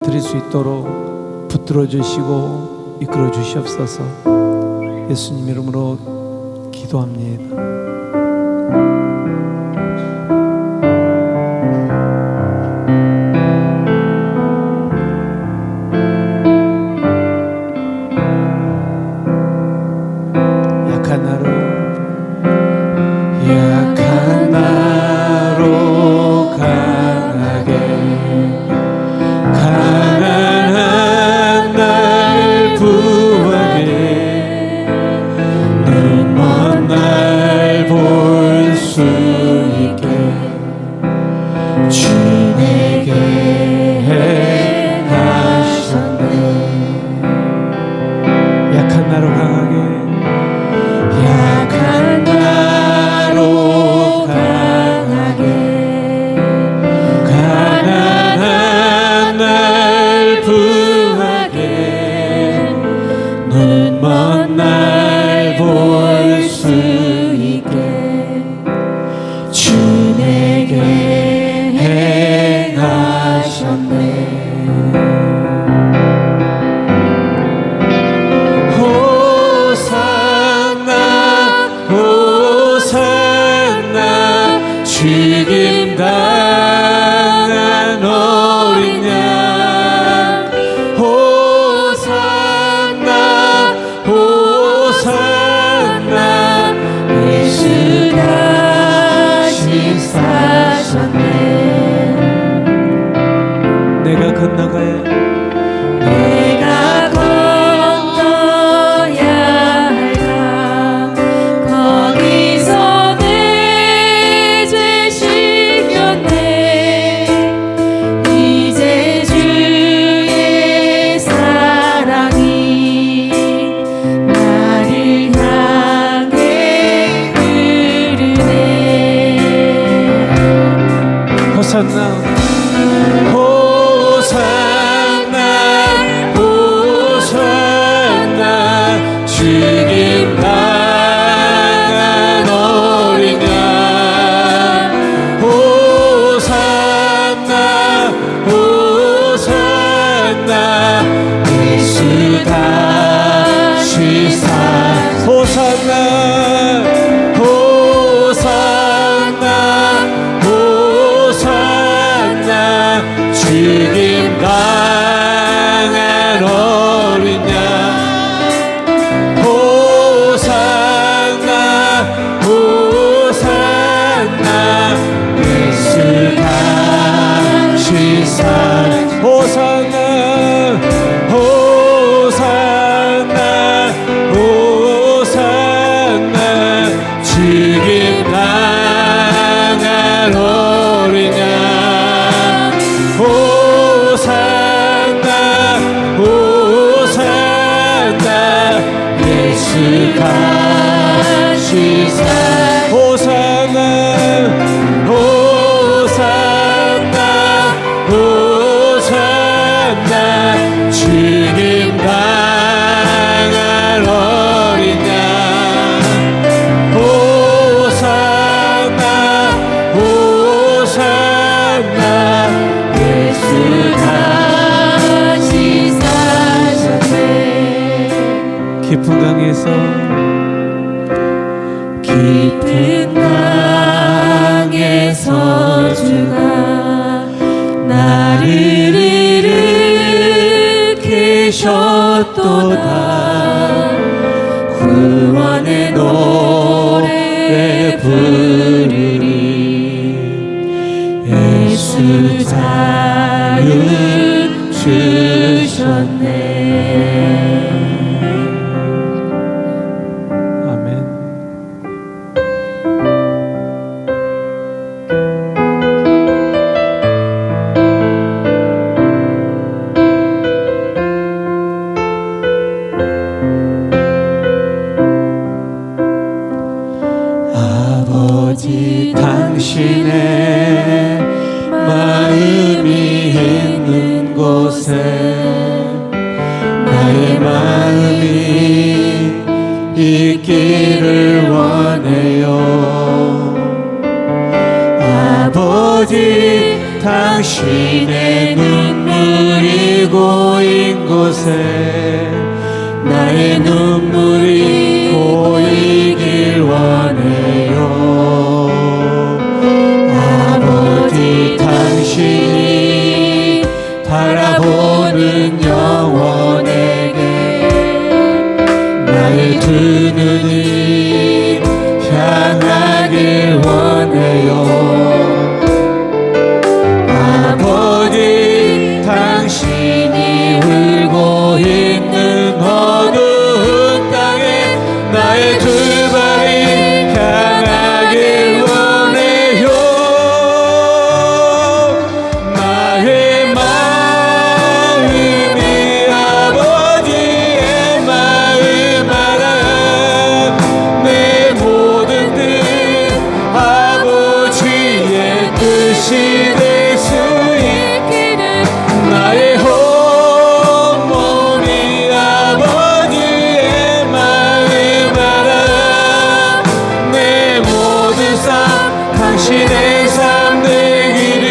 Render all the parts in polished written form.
드릴 수 있도록 붙들어 주시고 이끌어 주시옵소서. 예수님 이름으로 기도합니다. 약한 나로 강하게 가난한 날 부하게 눈 먼 날 볼 수 있게 주 내게 행하셨네. 약한 나로 강하게 약한 나로 강하게 가난한 날 부하게 눈 먼 날 볼 수 있게 주 내게 행하셨네. 죽임당한 어린 양 호산나 호산나 예수 다시 사셨네. 내가 건너가야 호산나 호산나 호산나 죽임당한 어린 양 호산나 호산나 예수 다시 사 호산나 죽임당한 어린 양 호산나 호산나 예수 다시 살 호산나 호산나 호산나 죽임당한 어린 양 호산나 호산나 예수 다시 살 호산나 호산나 호산나 죽임당한 어린 양 호산나 호산나 예수 다시 사셨네. 깊은 강에서 주가 나를 일으키셨도다. 구원의 노래 부르리. 예수 자유 주셨네. 아버지 당신의 마음이 있는 곳에 나의 마음이 있기를 원해요. 아버지 당신의 눈물이 고인 곳에 나의 눈물이 고이길 원해요. 아버지 당신이 바라보는 영혼에게 나의 두 눈이 향하길 원해요. 아버지 당신이 울고 있는 어두운 땅에 나의 두 발이 향하길 원해요. 나의 마음이 아버지의 마음 알아. 내 모든 뜻 아버지의 뜻이 될 수 있기를 나의 온몸이 아버지의 마음 알아. 내 모든 삶 당신의 삶 되기를.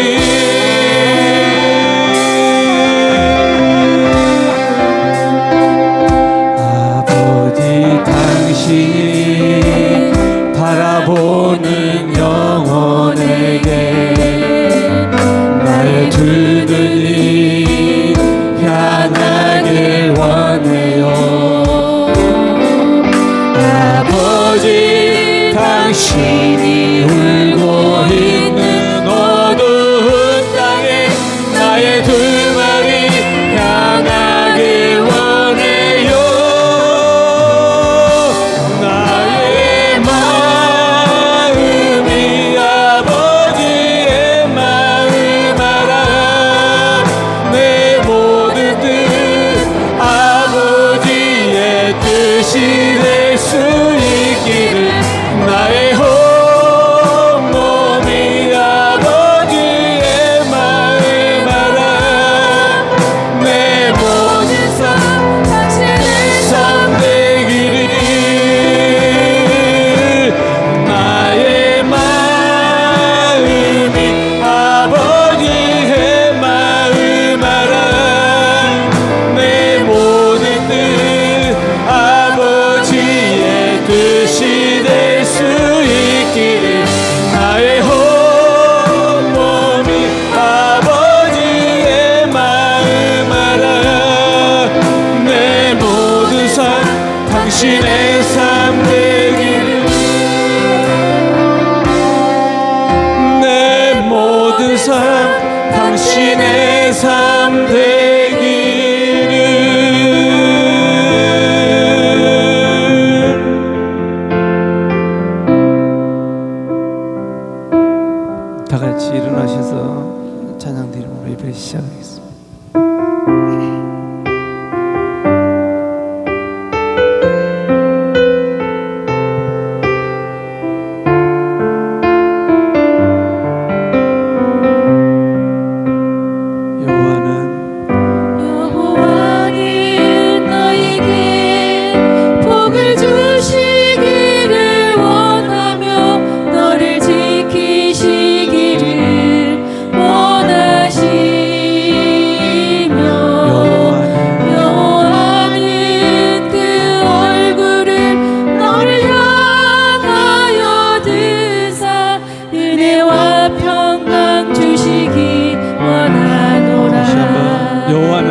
아버지 당신이 바라보는 영혼에게 나의 두 눈이 향하길 원해요. 아버지 당신이 울고 있는 어두운 땅에 나의 두 발이 향하길 원해요. 나의 마음이 아버지의 마음 알아. 내 모든 뜻 아버지의 뜻이 될 수 있기를 나의 온몸이 아버지의 마음 알아. 내 모든 삶 당신의 삶 되기를. 나의 마음이 아버지의 마음 알아. 내 모든 뜻 아버지의 뜻이 될 수 있기를 나의 온몸이 아버지의 마음 알아. 내 모든 삶 당신의 삶 되기를. 내 모든 삶 당신의 삶 되기를. 다 같이 일어나셔서 찬양 드림으로 예배 시작하겠습니다. 여호와는 너에게 복을 주시기를 원하며 너를 지키시기를 원하시며 여호와는 그 얼굴을 너를 향하여 드사 은혜와 평강 주시기 원하노라. 여호와는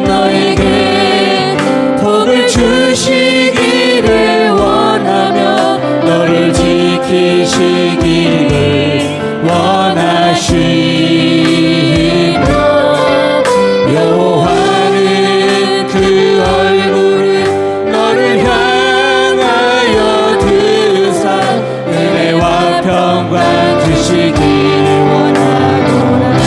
너에게 복을 주시기를 원하며 너를 지키시기를 원하시며 여호와는 그 얼굴을 너를 향하여 드사 은혜와 평강 주시기를 원하노라.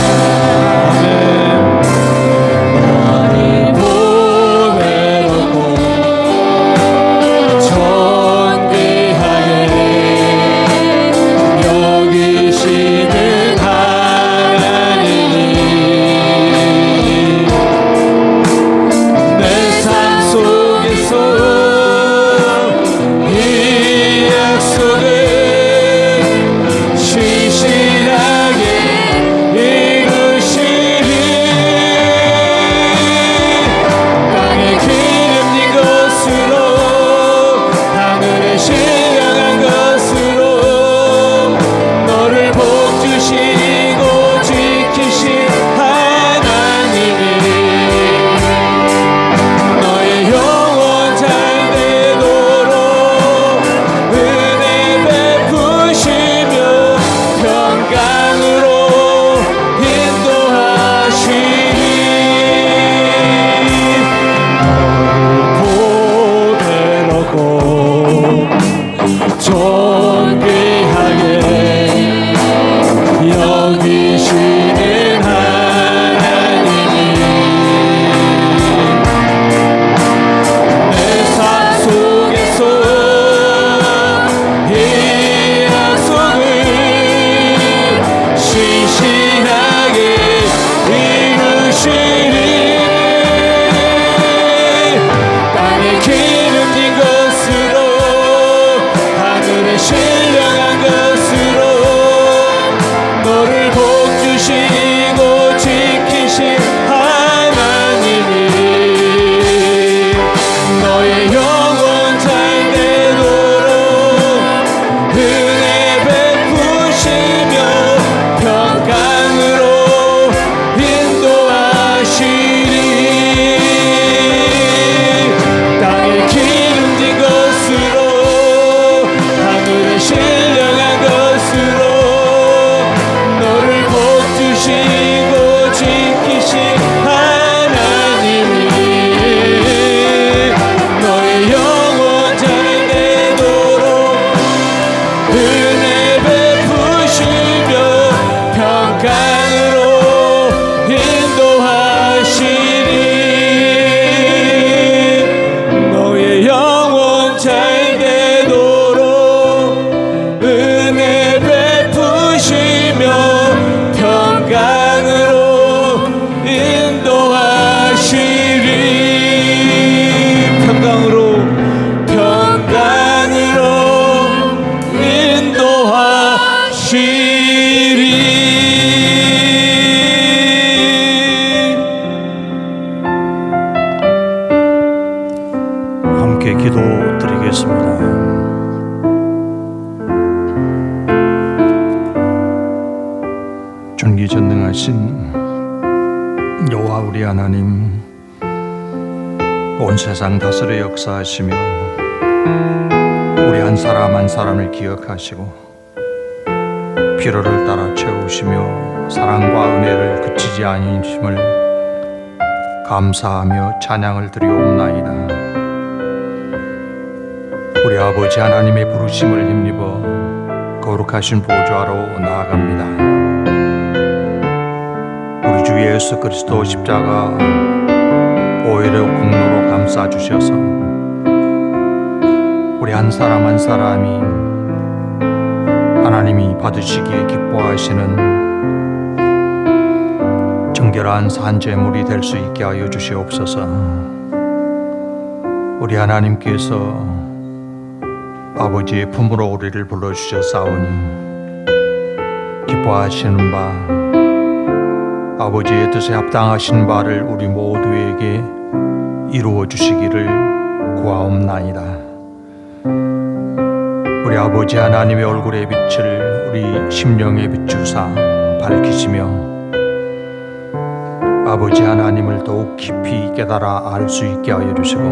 붙드시고 지키신 하나님이 너의 영혼 잘 되도록 은혜 베푸시며 평강으로 인도하시리. 땅에 기름진 것으로 하늘에 신령한 것으로 너를 붙드시고 지키신 하나님이 너의 영혼 잘 되도록 은혜 베푸시며 평강으로 인도하시리. 너의 영혼 잘 되도록 은혜 베푸시며 평강으로 인도하시리. 평강으로 인도하시리. 함께 기도드리겠습니다. 전기전능하신 여호와 우리 하나님, 온 세상 다스려 역사하시며 우리 한 사람 한 사람을 기억하시고 필요를 따라 채우시며 사랑과 은혜를 그치지 아니심을 감사하며 찬양을 드리옵나이다. 우리 아버지 하나님의 부르심을 힘입어 거룩하신 보좌로 나아갑니다. 우리 주 예수 그리스도 십자가 보혈의 공로로 감싸주셔서 우리 한 사람 한 사람이 하나님이 받으시기에 기뻐하시는 정결한 산제물이 될 수 있게 하여 주시옵소서. 우리 하나님께서 아버지의 품으로 우리를 불러주셨사오니 기뻐하시는 바 아버지의 뜻에 합당하신 바를 우리 모두에게 이루어 주시기를 구하옵나이다. 우리 아버지 하나님의 얼굴의 빛을 우리 심령에 비추사 밝히시며 아버지 하나님을 더욱 깊이 깨달아 알 수 있게 하여 주시고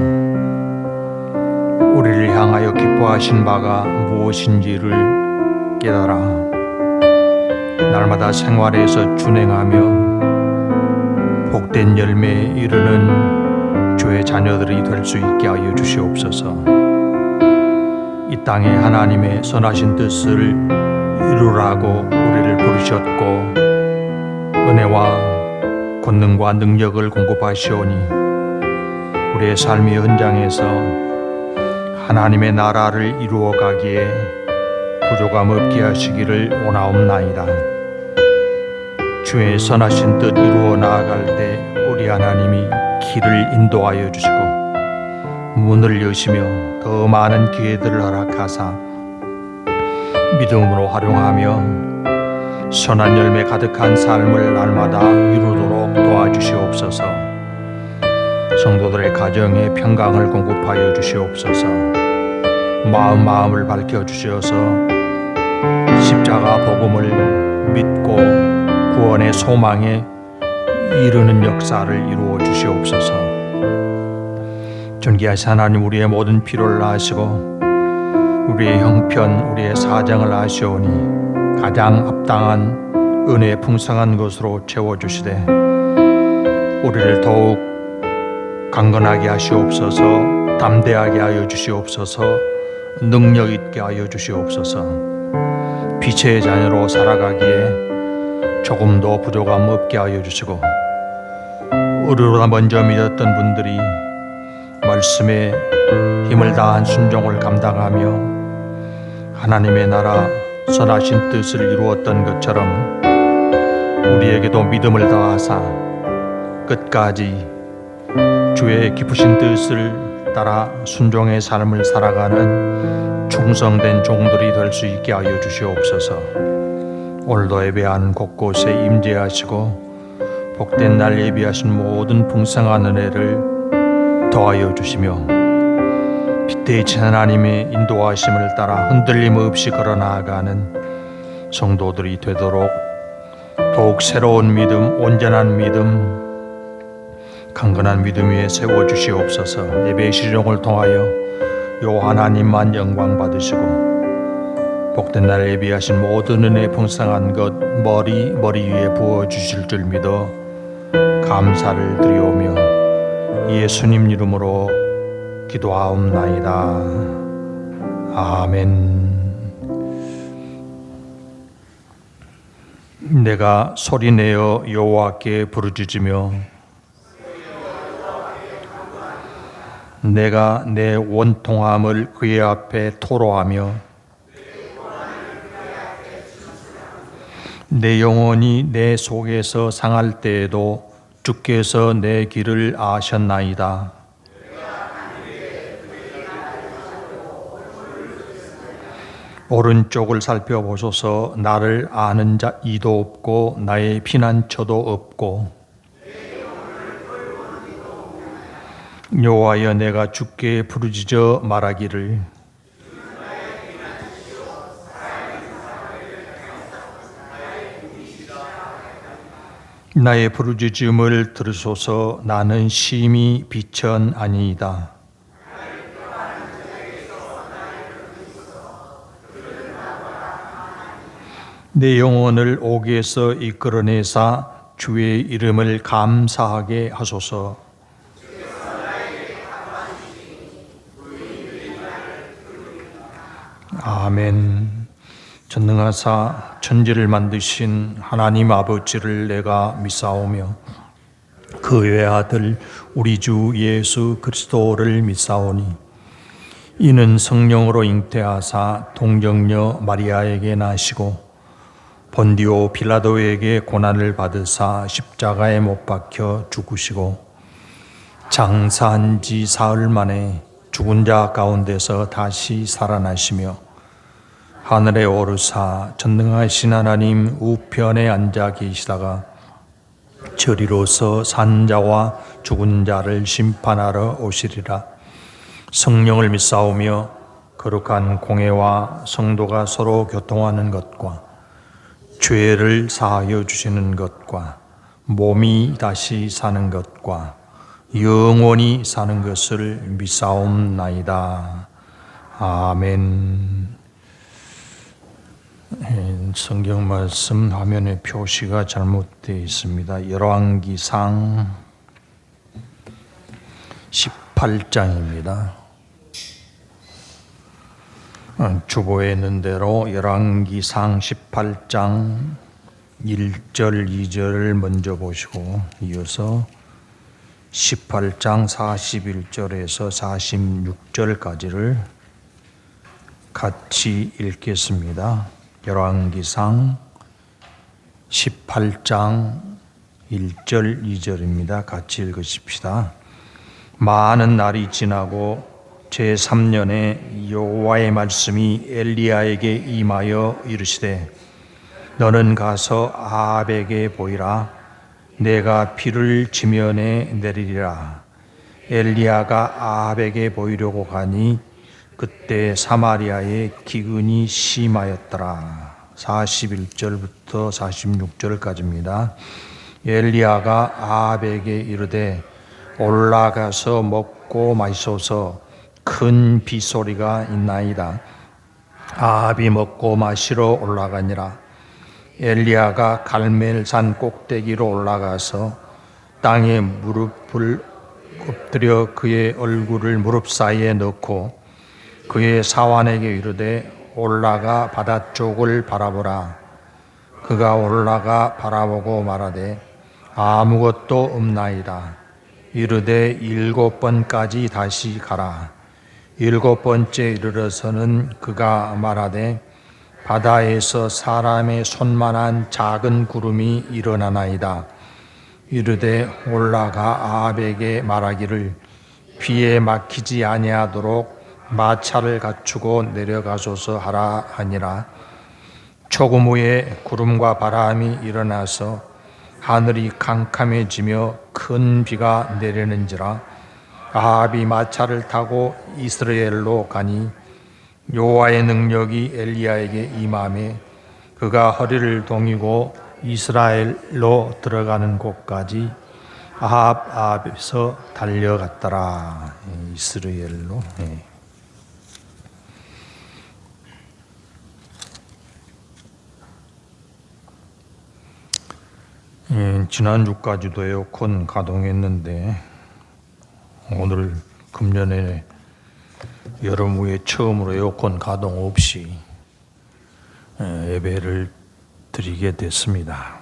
우리를 향하여 기뻐하신 바가 무엇인지를 깨달아 날마다 생활에서 준행하며 복된 열매에 이르는 주의 자녀들이 될 수 있게 하여 주시옵소서. 이 땅에 하나님의 선하신 뜻을 이루라고 우리를 부르셨고 은혜와 권능과 능력을 공급하시오니 우리의 삶의 현장에서 하나님의 나라를 이루어가기에 부족함 없게 하시기를 원하옵나이다. 주의 선하신 뜻 이루어 나아갈 때 우리 하나님이 길을 인도하여 주시고 문을 여시며 더 많은 기회들을 허락하사 믿음으로 활용하며 선한 열매 가득한 삶을 날마다 이루도록 도와주시옵소서. 성도들의 가정에 평강을 공급하여 주시옵소서. 마음을 밝혀주셔서 십자가 복음을 믿고 구원의 소망에 이르는 역사를 이루어 주시옵소서. 존귀하신 하나님, 우리의 모든 필요를 아시고 우리의 형편, 우리의 사정을 아시오니 가장 합당한 은혜의 풍성한 것으로 채워주시되 우리를 더욱 강건하게 하시옵소서. 담대하게 하여 주시옵소서. 능력 있게 하여 주시옵소서. 빛의 자녀로 살아가기에 조금도 부족함 없게 하여 주시고 의로보다 먼저 믿었던 분들이 말씀에 힘을 다한 순종을 감당하며 하나님의 나라 선하신 뜻을 이루었던 것처럼 우리에게도 믿음을 더하사 끝까지 주의 기쁘신 뜻을 따라 순종의 삶을 살아가는 충성된 종들이 될 수 있게 하여 주시옵소서. 오늘도 예배한 곳곳에 임재하시고 복된 날 예비하신 모든 풍성한 은혜를 더하여 주시며 빛대신 하나님의 인도하심을 따라 흔들림 없이 걸어나가는 성도들이 되도록 더욱 새로운 믿음, 온전한 믿음, 강건한 믿음 위에 세워주시옵소서. 예배 시종을 통하여 요 하나님만 영광 받으시고 복된 날 예비하신 모든 은혜 풍성한 것 머리 위에 부어주실 줄 믿어 감사를 드리오며 예수님 이름으로 기도하옵나이다. 아멘. 내가 소리내어 여호와께 부르짖으며 내가 내 원통함을 그의 앞에 토로하며 내 영혼이 내 속에서 상할 때에도 주께서 내 길을 아셨나이다. 오른쪽을 살펴보소서. 나를 아는 자 이도 없고 나의 피난처도 없고 여호와여 내가 주께 부르짖어 말하기를 나의 부르짖음을 들으소서. 나는 심히 비천아니이다. 내 영혼을 옥에서 이끌어내사 주의 이름을 감사하게 하소서. 아멘. 전능하사 천지를 만드신 하나님 아버지를 내가 믿사오며 그 외아들 우리 주 예수 그리스도를 믿사오니 이는 성령으로 잉태하사 동정녀 마리아에게 나시고 본디오 빌라도에게 고난을 받으사 십자가에 못 박혀 죽으시고 장사한 지 사흘 만에 죽은 자 가운데서 다시 살아나시며 하늘에 오르사 전능하신 하나님 우편에 앉아 계시다가 저리로서 산 자와 죽은 자를 심판하러 오시리라. 성령을 믿사오며 거룩한 공회와 성도가 서로 교통하는 것과 죄를 사하여 주시는 것과 몸이 다시 사는 것과 영원히 사는 것을 믿사옵나이다. 아멘. 성경 말씀 화면에 표시가 잘못되어 있습니다. 열왕기상 18장입니다. 주보에 있는 대로 열왕기상 18장 1절 2절을 먼저 보시고 이어서 18장 41절에서 46절까지를 같이 읽겠습니다. 열왕기상 18장 1절 2절입니다. 같이 읽으십시다. 많은 날이 지나고 제3년에 여호와의 말씀이 엘리야에게 임하여 이르시되 너는 가서 아합에게 보이라. 내가 비를 지면에 내리리라. 엘리야가 아합에게 보이려고 가니 그때 사마리아에 기근이 심하였더라. 41절부터 46절까지입니다. 엘리야가 아합에게 이르되 올라가서 먹고 마시소서. 큰 빗소리가 있나이다. 아합이 먹고 마시러 올라가니라. 엘리야가 갈멜산 꼭대기로 올라가서 땅에 무릎을 엎드려 그의 얼굴을 무릎 사이에 넣고 그의 사환에게 이르되 올라가 바다 쪽을 바라보라. 그가 올라가 바라보고 말하되 아무것도 없나이다. 이르되 7번까지 다시 가라. 7번째 이르러서는 그가 말하되 바다에서 사람의 손만한 작은 구름이 일어나나이다. 이르되 올라가 아합에게 말하기를 비에 막히지 아니하도록 마차를 갖추고 내려가소서 하라 하니라. 조금 후에 구름과 바람이 일어나서 하늘이 캄캄해지며 큰 비가 내리는지라. 아합이 마차를 타고 이스라엘로 가니 여호와의 능력이 엘리야에게 임하매 그가 허리를 동이고 이스라엘로 들어가는 곳까지 아합 앞에서 달려갔더라. 이스라엘로. 지난주까지도 에어컨 가동했는데 오늘 금년에 여름 후에 처음으로 에어컨 가동 없이 예배를 드리게 됐습니다.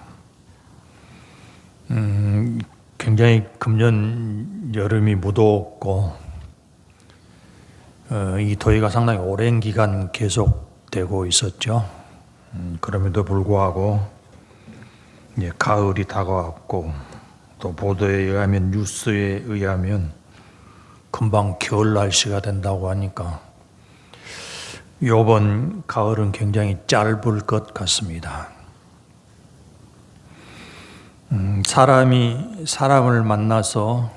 굉장히 금년 여름이 무더웠고 이 더위가 상당히 오랜 기간 계속되고 있었죠. 그럼에도 불구하고 가을이 다가왔고 또 보도에 의하면 뉴스에 의하면 금방 겨울 날씨가 된다고 하니까 이번 가을은 굉장히 짧을 것 같습니다. 사람이 사람을 만나서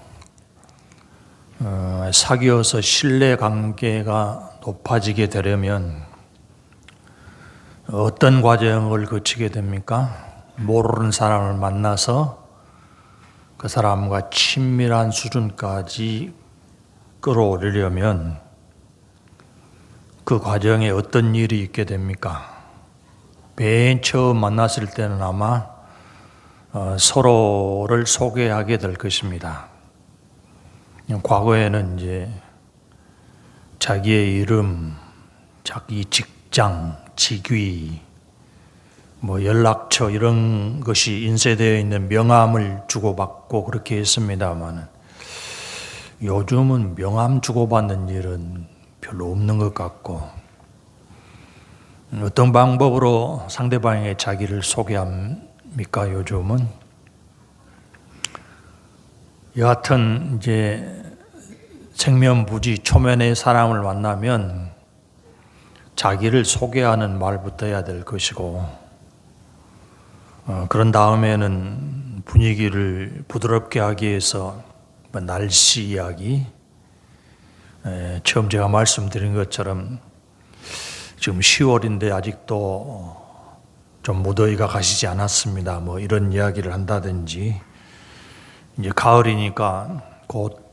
사귀어서 신뢰 관계가 높아지게 되려면 어떤 과정을 거치게 됩니까? 모르는 사람을 만나서 그 사람과 친밀한 수준까지 끌어올리려면 그 과정에 어떤 일이 있게 됩니까? 맨 처음 만났을 때는 아마 서로를 소개하게 될 것입니다. 과거에는 이제 자기의 이름, 자기 직장, 직위, 연락처 이런 것이 인쇄되어 있는 명함을 주고받고 그렇게 했습니다만 요즘은 명함 주고받는 일은 별로 없는 것 같고 어떤 방법으로 상대방에게 자기를 소개합니까? 요즘은 여하튼 이제 생면부지 초면의 사람을 만나면 자기를 소개하는 말부터 해야 될 것이고 그런 다음에는 분위기를 부드럽게 하기 위해서 날씨 이야기, 처음 제가 말씀드린 것처럼 지금 10월인데 아직도 좀 무더위가 가시지 않았습니다. 이런 이야기를 한다든지 이제 가을이니까 곧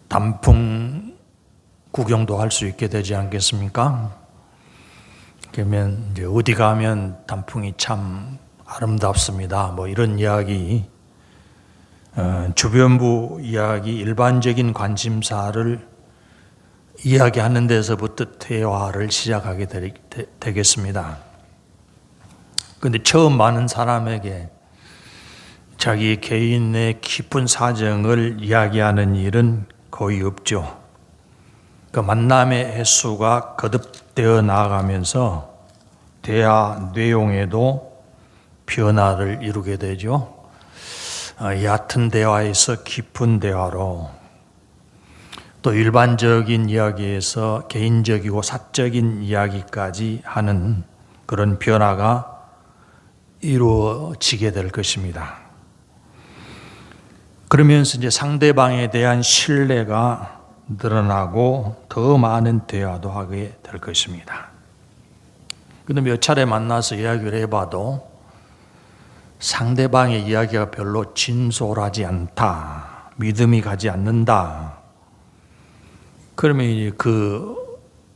단풍 구경도 할 수 있게 되지 않겠습니까? 그러면 이제 어디 가면 단풍이 참 아름답습니다. 이런 이야기, 주변부 이야기, 일반적인 관심사를 이야기하는 데서부터 대화를 시작하게 되겠습니다. 그런데 처음 많은 사람에게 자기 개인의 깊은 사정을 이야기하는 일은 거의 없죠. 그 만남의 횟수가 거듭되어 나아가면서 대화 내용에도 변화를 이루게 되죠. 얕은 대화에서 깊은 대화로 또 일반적인 이야기에서 개인적이고 사적인 이야기까지 하는 그런 변화가 이루어지게 될 것입니다. 그러면서 이제 상대방에 대한 신뢰가 늘어나고 더 많은 대화도 하게 될 것입니다. 그런데 몇 차례 만나서 이야기를 해봐도 상대방의 이야기가 별로 진솔하지 않다, 믿음이 가지 않는다. 그러면 이제 그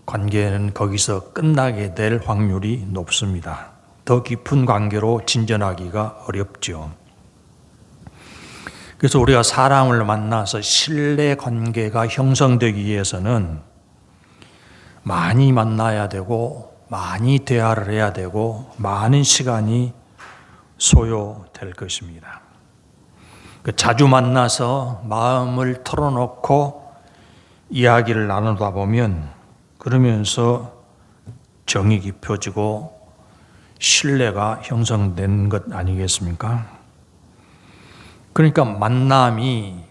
관계는 거기서 끝나게 될 확률이 높습니다. 더 깊은 관계로 진전하기가 어렵죠. 그래서 우리가 사람을 만나서 신뢰 관계가 형성되기 위해서는 많이 만나야 되고 많이 대화를 해야 되고 많은 시간이 소요될 것입니다. 자주 만나서 마음을 털어놓고 이야기를 나누다 보면 그러면서 정이 깊어지고 신뢰가 형성된 것 아니겠습니까? 그러니까 만남이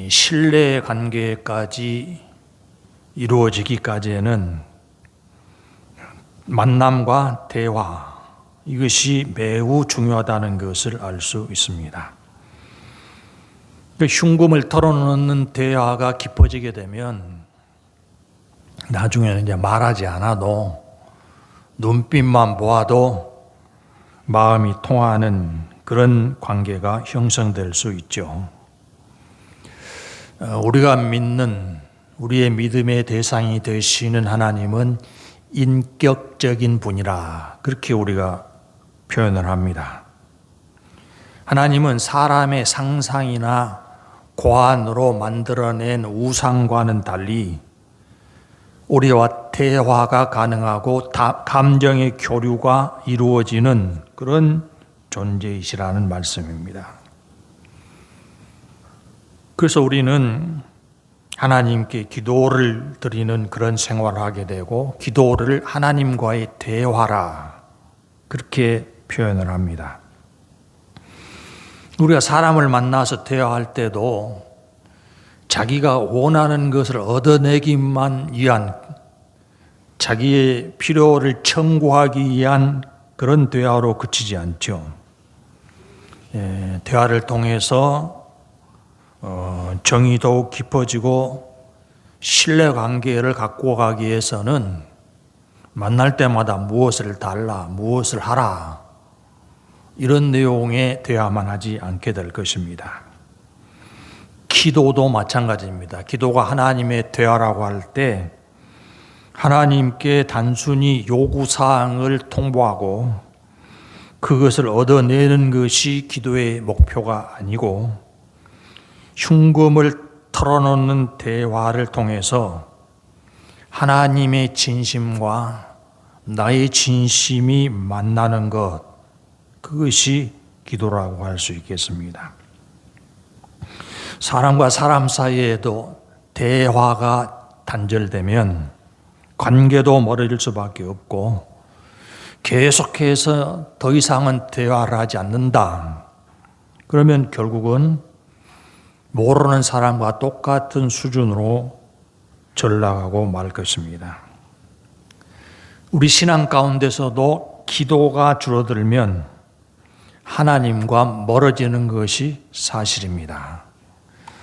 신뢰 관계까지 이루어지기까지는 만남과 대화, 이것이 매우 중요하다는 것을 알 수 있습니다. 흉금을 털어놓는 대화가 깊어지게 되면 나중에는 이제 말하지 않아도 눈빛만 보아도 마음이 통하는 그런 관계가 형성될 수 있죠. 우리가 믿는 우리의 믿음의 대상이 되시는 하나님은 인격적인 분이라 그렇게 우리가 표현을 합니다. 하나님은 사람의 상상이나 고안으로 만들어낸 우상과는 달리 우리와 대화가 가능하고 감정의 교류가 이루어지는 그런 존재이시라는 말씀입니다. 그래서 우리는 하나님께 기도를 드리는 그런 생활을 하게 되고 기도를 하나님과의 대화라 그렇게 표현을 합니다. 우리가 사람을 만나서 대화할 때도 자기가 원하는 것을 얻어내기만 위한 자기의 필요를 청구하기 위한 그런 대화로 그치지 않죠. 대화를 통해서 정이 더욱 깊어지고 신뢰관계를 갖고 가기 위해서는 만날 때마다 무엇을 달라, 무엇을 하라 이런 내용의 대화만 하지 않게 될 것입니다. 기도도 마찬가지입니다. 기도가 하나님의 대화라고 할 때 하나님께 단순히 요구사항을 통보하고 그것을 얻어내는 것이 기도의 목표가 아니고 흉금을 털어놓는 대화를 통해서 하나님의 진심과 나의 진심이 만나는 것, 그것이 기도라고 할 수 있겠습니다. 사람과 사람 사이에도 대화가 단절되면 관계도 멀어질 수밖에 없고 계속해서 더 이상은 대화를 하지 않는다. 그러면 결국은 모르는 사람과 똑같은 수준으로 전락하고 말 것입니다. 우리 신앙 가운데서도 기도가 줄어들면 하나님과 멀어지는 것이 사실입니다.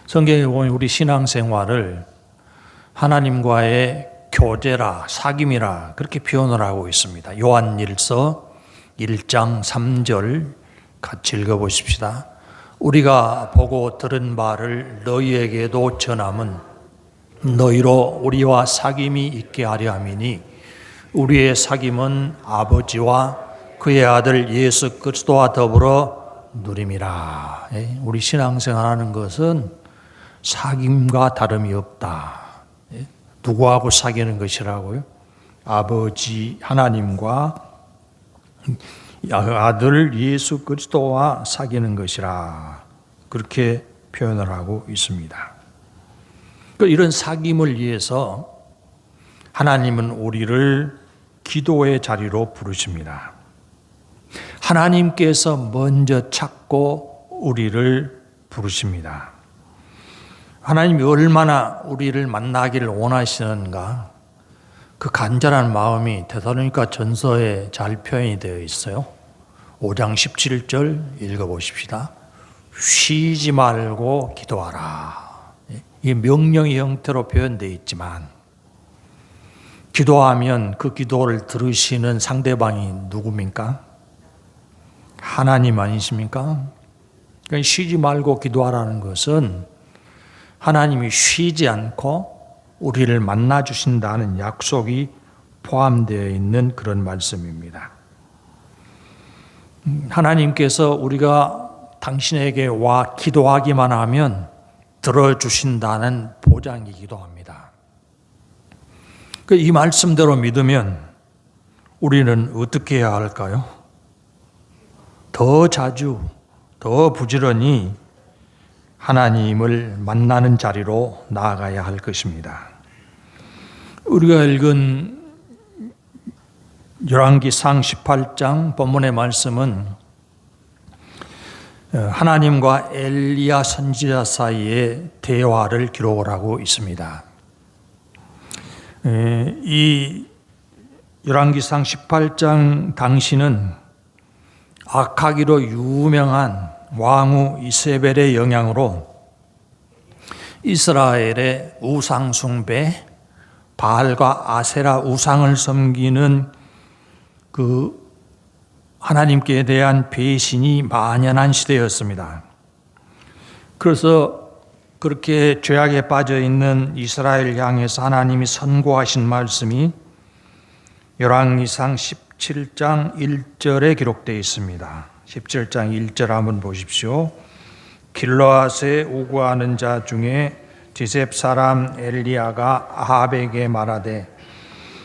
성경에 보면 우리 신앙생활을 하나님과의 교제라, 사귐이라 그렇게 표현을 하고 있습니다. 요한일서 1장 3절 같이 읽어보십시다. 우리가 보고 들은 바를 너희에게도 전함은 너희로 우리와 사귐이 있게 하려 함이니 우리의 사귐은 아버지와 그의 아들 예수 그리스도와 더불어 누림이라. 우리 신앙생활하는 것은 사귐과 다름이 없다. 누구하고 사귀는 것이라고요? 아버지 하나님과 아들 예수 그리스도와 사귀는 것이라. 그렇게 표현을 하고 있습니다. 이런 사귐을 위해서 하나님은 우리를 기도의 자리로 부르십니다. 하나님께서 먼저 찾고 우리를 부르십니다. 하나님이 얼마나 우리를 만나기를 원하시는가, 그 간절한 마음이 데살로니가 전서에 잘 표현이 되어 있어요. 5장 17절 읽어보십시다. 쉬지 말고 기도하라. 이게 명령의 형태로 표현되어 있지만 기도하면 그 기도를 들으시는 상대방이 누굽니까? 하나님 아니십니까? 그러니까 쉬지 말고 기도하라는 것은 하나님이 쉬지 않고 우리를 만나 주신다는 약속이 포함되어 있는 그런 말씀입니다. 하나님께서 우리가 당신에게 와 기도하기만 하면 들어주신다는 보장이기도 합니다. 이 말씀대로 믿으면 우리는 어떻게 해야 할까요? 더 자주, 더 부지런히 하나님을 만나는 자리로 나아가야 할 것입니다. 우리가 읽은 열왕기상 18장 본문의 말씀은 하나님과 엘리야 선지자 사이의 대화를 기록을 하고 있습니다. 이 열왕기상 18장 당시는 악하기로 유명한 왕후 이세벨의 영향으로 이스라엘의 우상 숭배, 바알과 아세라 우상을 섬기는 그 하나님께 대한 배신이 만연한 시대였습니다. 그래서 그렇게 죄악에 빠져 있는 이스라엘 향해서 하나님이 선고하신 말씀이 열왕기상 17장 1절에 기록되어 있습니다. 17장 1절 한번 보십시오. 길르앗에 우구하는 자 중에 디셉 사람 엘리야가 아합에게 말하되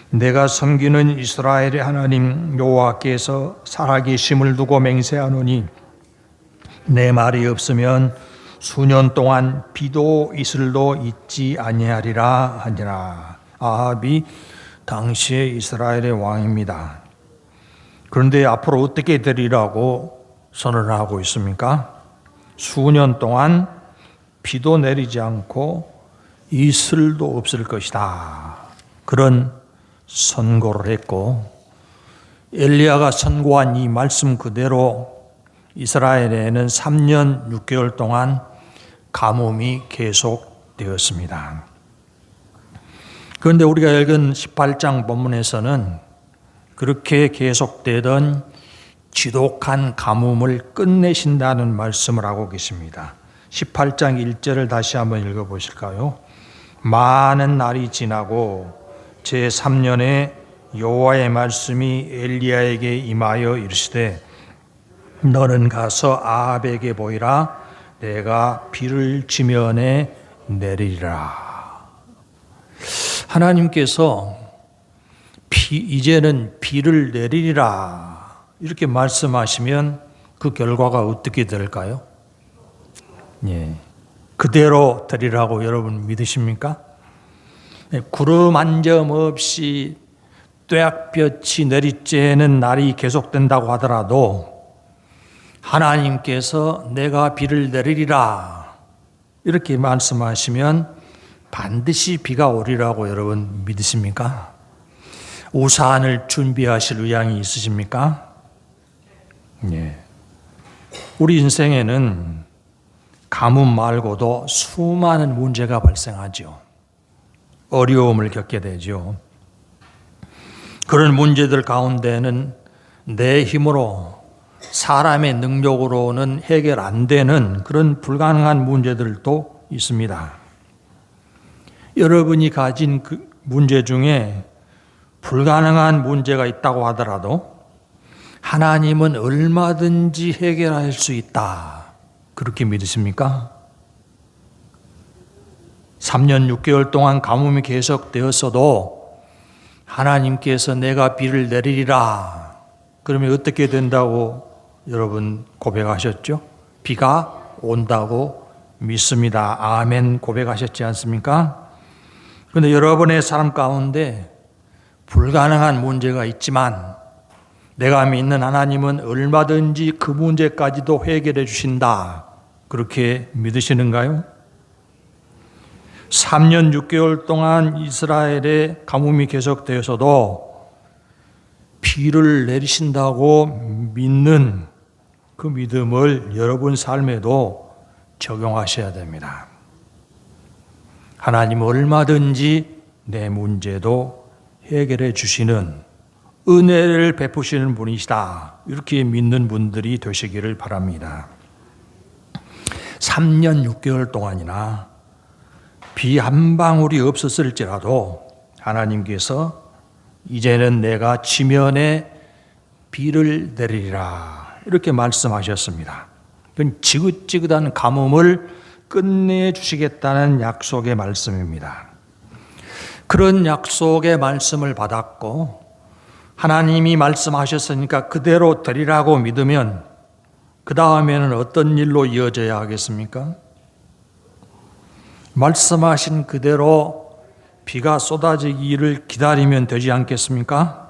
내가 섬기는 이스라엘의 하나님 여호와께서 살아계심을 두고 맹세하노니 내 말이 없으면 수년 동안 비도 이슬도 있지 아니하리라 하니라. 아합이 당시의 이스라엘의 왕입니다. 그런데 앞으로 어떻게 되리라고 선언하고 있습니까? 수년 동안 비도 내리지 않고 이슬도 없을 것이다. 그런 선고를 했고, 엘리야가 선고한 이 말씀 그대로 이스라엘에는 3년 6개월 동안 가뭄이 계속되었습니다. 그런데 우리가 읽은 18장 본문에서는 그렇게 계속되던 지독한 가뭄을 끝내신다는 말씀을 하고 계십니다. 18장 1절을 다시 한번 읽어보실까요? 많은 날이 지나고 제3년에 여호와의 말씀이 엘리야에게 임하여 이르시되 너는 가서 아합에게 보이라. 내가 비를 지면에 내리리라. 하나님께서 이제는 비를 내리리라 이렇게 말씀하시면 그 결과가 어떻게 될까요? 예, 그대로 되리라고 여러분 믿으십니까? 구름 한 점 없이 뙤약볕이 내리쬐는 날이 계속된다고 하더라도 하나님께서 내가 비를 내리리라 이렇게 말씀하시면 반드시 비가 오리라고 여러분 믿으십니까? 우산을 준비하실 의향이 있으십니까? 예. 우리 인생에는 가뭄 말고도 수많은 문제가 발생하죠. 어려움을 겪게 되죠. 그런 문제들 가운데는 내 힘으로 사람의 능력으로는 해결 안 되는 그런 불가능한 문제들도 있습니다. 여러분이 가진 그 문제 중에 불가능한 문제가 있다고 하더라도 하나님은 얼마든지 해결할 수 있다. 그렇게 믿으십니까? 3년 6개월 동안 가뭄이 계속되었어도 하나님께서 내가 비를 내리리라. 그러면 어떻게 된다고 여러분 고백하셨죠? 비가 온다고 믿습니다. 아멘 고백하셨지 않습니까? 그런데 여러분의 삶 가운데 불가능한 문제가 있지만 내가 믿는 하나님은 얼마든지 그 문제까지도 해결해 주신다. 그렇게 믿으시는가요? 3년 6개월 동안 이스라엘의 가뭄이 계속되어서도 비를 내리신다고 믿는 그 믿음을 여러분 삶에도 적용하셔야 됩니다. 하나님은 얼마든지 내 문제도 해결해 주시는 은혜를 베푸시는 분이시다. 이렇게 믿는 분들이 되시기를 바랍니다. 3년 6개월 동안이나 비 한 방울이 없었을지라도 하나님께서 이제는 내가 지면에 비를 내리리라 이렇게 말씀하셨습니다. 그건 지긋지긋한 가뭄을 끝내주시겠다는 약속의 말씀입니다. 그런 약속의 말씀을 받았고 하나님이 말씀하셨으니까 그대로 되리라고 믿으면 그 다음에는 어떤 일로 이어져야 하겠습니까? 말씀하신 그대로 비가 쏟아지기를 기다리면 되지 않겠습니까?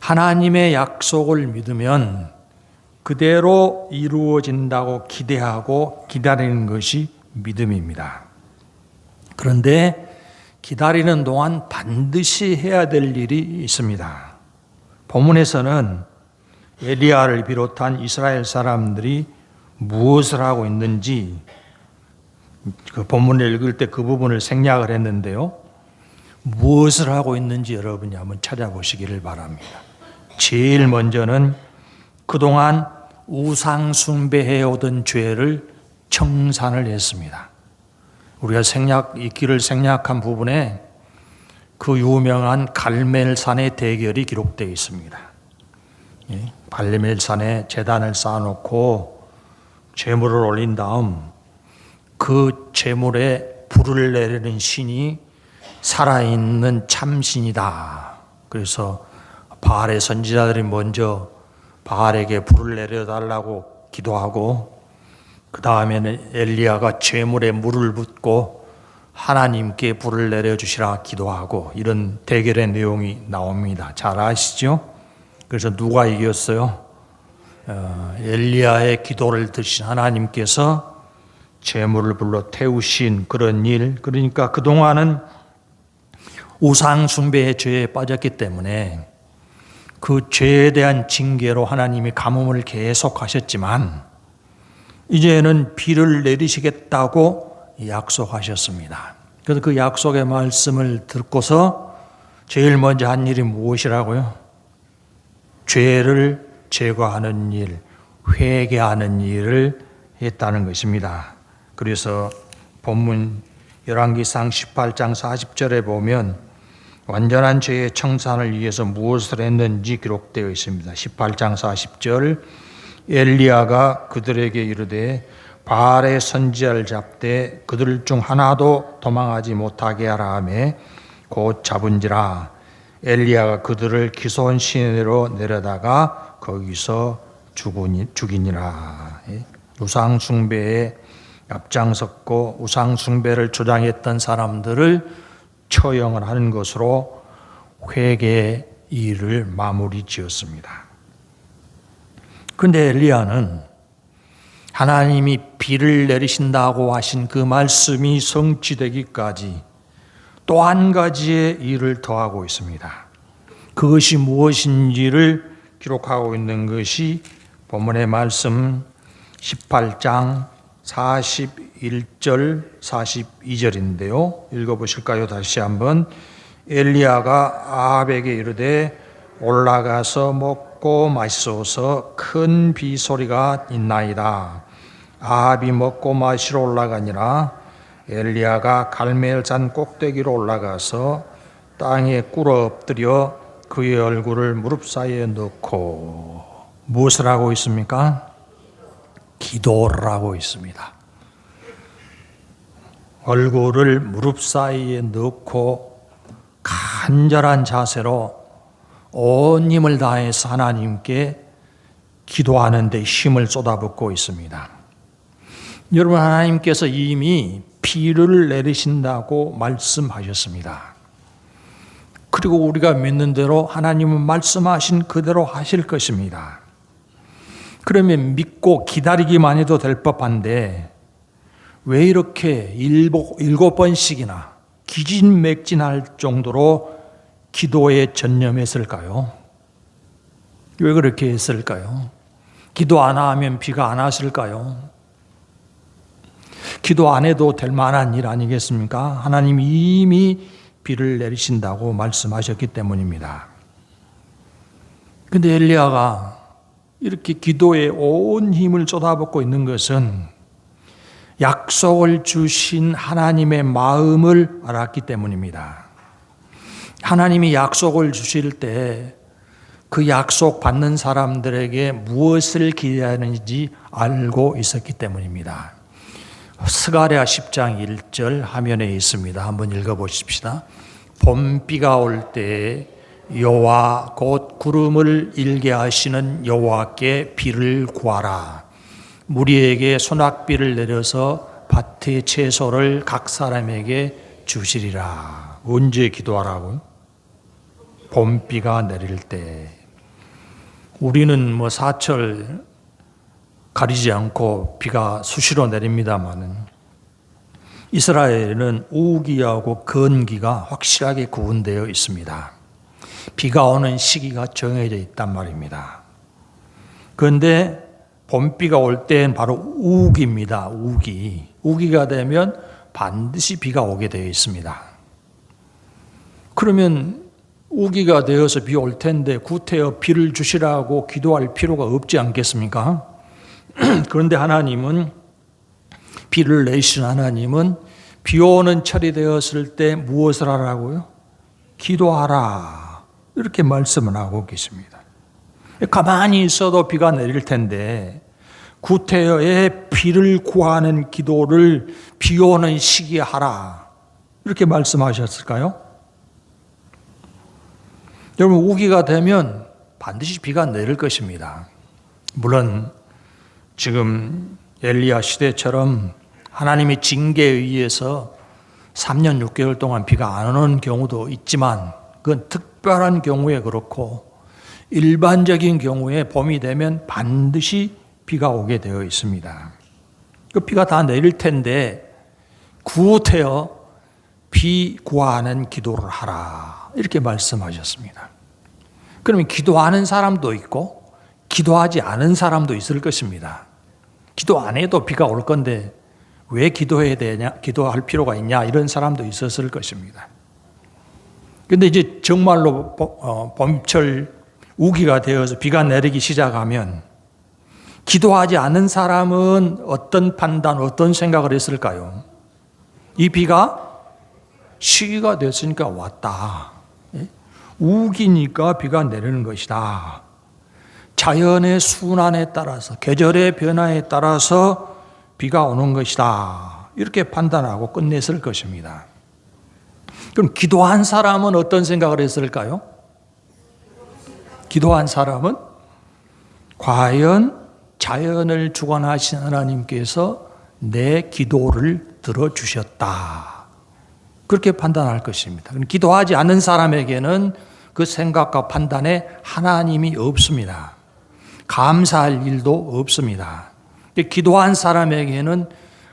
하나님의 약속을 믿으면 그대로 이루어진다고 기대하고 기다리는 것이 믿음입니다. 그런데 기다리는 동안 반드시 해야 될 일이 있습니다. 본문에서는 엘리야를 비롯한 이스라엘 사람들이 무엇을 하고 있는지 그 본문을 읽을 때 그 부분을 생략을 했는데요. 무엇을 하고 있는지 여러분이 한번 찾아보시기를 바랍니다. 제일 먼저는 그동안 우상 숭배해 오던 죄를 청산을 했습니다. 우리가 이 길을 생략한 부분에 그 유명한 갈멜산의 대결이 기록되어 있습니다. 갈멜산에 제단을 쌓아놓고 제물을 올린 다음 그 제물에 불을 내리는 신이 살아있는 참신이다. 그래서 바알의 선지자들이 먼저 바알에게 불을 내려달라고 기도하고 그 다음에는 엘리야가 제물에 물을 붓고 하나님께 불을 내려주시라 기도하고 이런 대결의 내용이 나옵니다. 잘 아시죠? 그래서 누가 이겼어요? 엘리야의 기도를 들으신 하나님께서 제물을 불러 태우신 그런 일. 그러니까 그동안은 우상 숭배의 죄에 빠졌기 때문에 그 죄에 대한 징계로 하나님이 가뭄을 계속하셨지만 이제는 비를 내리시겠다고 약속하셨습니다. 그래서 그 약속의 말씀을 듣고서 제일 먼저 한 일이 무엇이라고요? 죄를 제거하는 일, 회개하는 일을 했다는 것입니다. 그래서 본문 열왕기상 18장 40절에 보면 완전한 죄의 청산을 위해서 무엇을 했는지 기록되어 있습니다. 18장 40절 엘리야가 그들에게 이르되 바알의 선지자를 잡되 그들 중 하나도 도망하지 못하게 하라 하매 곧 잡은지라. 엘리야가 그들을 기손 시내로 내려다가 거기서 죽이니라. 우상 숭배에 앞장섰고 우상 숭배를 주장했던 사람들을 처형을 하는 것으로 회개의 일을 마무리 지었습니다. 그런데 엘리야는 하나님이 비를 내리신다고 하신 그 말씀이 성취되기까지 또 한 가지의 일을 더하고 있습니다. 그것이 무엇인지를 기록하고 있는 것이 본문의 말씀 18장 41절 42절인데요. 읽어보실까요? 다시 한번. 엘리야가 아합에게 이르되 올라가서 먹고 마시소서 큰 비 소리가 있나이다. 아합이 먹고 마시러 올라가니라. 엘리야가 갈멜산 꼭대기로 올라가서 땅에 꿇어 엎드려 그의 얼굴을 무릎 사이에 넣고 무엇을 하고 있습니까? 기도를 하고 있습니다. 얼굴을 무릎 사이에 넣고 간절한 자세로 온 힘을 다해서 하나님께 기도하는 데 힘을 쏟아붓고 있습니다. 여러분, 하나님께서 이미 비를 내리신다고 말씀하셨습니다. 그리고 우리가 믿는 대로 하나님은 말씀하신 그대로 하실 것입니다. 그러면 믿고 기다리기만 해도 될 법한데 왜 이렇게 일곱 번씩이나 기진맥진할 정도로 기도에 전념했을까요? 왜 그렇게 했을까요? 기도 안 하면 비가 안 왔을까요? 기도 안 해도 될 만한 일 아니겠습니까? 하나님이 이미 비를 내리신다고 말씀하셨기 때문입니다. 그런데 엘리야가 이렇게 기도에 온 힘을 쏟아붓고 있는 것은 약속을 주신 하나님의 마음을 알았기 때문입니다. 하나님이 약속을 주실 때 그 약속 받는 사람들에게 무엇을 기대하는지 알고 있었기 때문입니다. 스가랴 10장 1절 화면에 있습니다. 한번 읽어보십시다. 봄비가 올 때에 여호와 곧 구름을 일게 하시는 여호와께 비를 구하라. 무리에게 소낙비를 내려서 밭의 채소를 각 사람에게 주시리라. 언제 기도하라고요? 봄비가 내릴 때. 우리는 사철 가리지 않고 비가 수시로 내립니다만은 이스라엘은 우기하고 건기가 확실하게 구분되어 있습니다. 비가 오는 시기가 정해져 있단 말입니다. 그런데 봄비가 올 때는 바로 우기입니다. 우기가 되면 반드시 비가 오게 되어 있습니다. 그러면 우기가 되어서 비 올 텐데 구태여 비를 주시라고 기도할 필요가 없지 않겠습니까? 그런데 하나님은, 비를 내신 하나님은 비 오는 철이 되었을 때 무엇을 하라고요? 기도하라, 이렇게 말씀을 하고 계십니다. 가만히 있어도 비가 내릴 텐데 구태여의 비를 구하는 기도를 비 오는 시기에 하라, 이렇게 말씀하셨을까요? 여러분, 우기가 되면 반드시 비가 내릴 것입니다. 물론 지금 엘리야 시대처럼 하나님의 징계에 의해서 3년 6개월 동안 비가 안 오는 경우도 있지만 그건 특별한 경우에 그렇고, 일반적인 경우에 봄이 되면 반드시 비가 오게 되어 있습니다. 그 비가 다 내릴 텐데 구태여 비 구하는 기도를 하라, 이렇게 말씀하셨습니다. 그러면 기도하는 사람도 있고 기도하지 않은 사람도 있을 것입니다. 기도 안 해도 비가 올 건데 왜 기도해야 되냐, 기도할 필요가 있냐, 이런 사람도 있었을 것입니다. 그런데 이제 정말로 봄철 우기가 되어서 비가 내리기 시작하면 기도하지 않은 사람은 어떤 판단, 어떤 생각을 했을까요? 이 비가 시기가 됐으니까 왔다. 우기니까 비가 내리는 것이다. 자연의 순환에 따라서, 계절의 변화에 따라서 비가 오는 것이다, 이렇게 판단하고 끝냈을 것입니다. 그럼 기도한 사람은 어떤 생각을 했을까요? 기도한 사람은 과연 자연을 주관하신 하나님께서 내 기도를 들어주셨다, 그렇게 판단할 것입니다. 기도하지 않은 사람에게는 그 생각과 판단에 하나님이 없습니다. 감사할 일도 없습니다. 기도한 사람에게는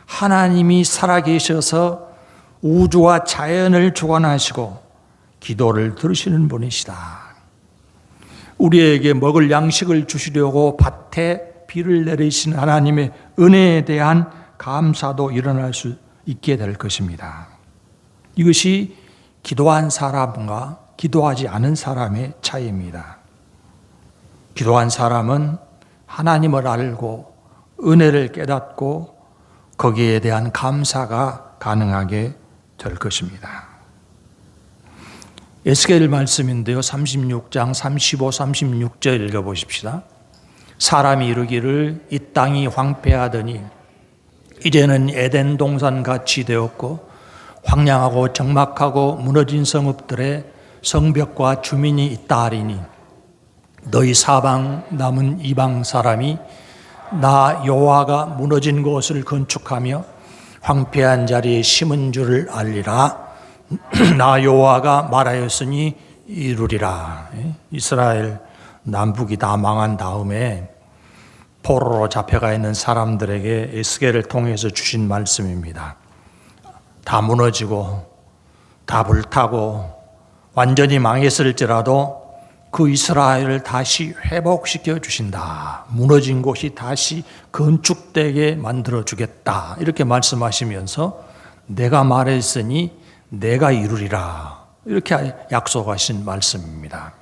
하나님이 살아계셔서 우주와 자연을 주관하시고 기도를 들으시는 분이시다. 우리에게 먹을 양식을 주시려고 밭에 비를 내리신 하나님의 은혜에 대한 감사도 일어날 수 있게 될 것입니다. 이것이 기도한 사람과 기도하지 않은 사람의 차이입니다. 기도한 사람은 하나님을 알고 은혜를 깨닫고 거기에 대한 감사가 가능하게 될 것입니다. 에스겔 말씀인데요, 36장 35, 36절 읽어보십시다. 사람이 이르기를 이 땅이 황폐하더니 이제는 에덴 동산 같이 되었고 황량하고 적막하고 무너진 성읍들의 성벽과 주민이 있다 하리니 너희 사방 남은 이방 사람이 나 여호와가 무너진 곳을 건축하며 황폐한 자리에 심은 줄을 알리라. 나 여호와가 말하였으니 이루리라. 이스라엘 남북이 다 망한 다음에 포로로 잡혀가 있는 사람들에게 에스겔을 통해서 주신 말씀입니다. 다 무너지고 다 불타고 완전히 망했을지라도 그 이스라엘을 다시 회복시켜 주신다. 무너진 곳이 다시 건축되게 만들어 주겠다. 이렇게 말씀하시면서 내가 말했으니 내가 이루리라. 이렇게 약속하신 말씀입니다.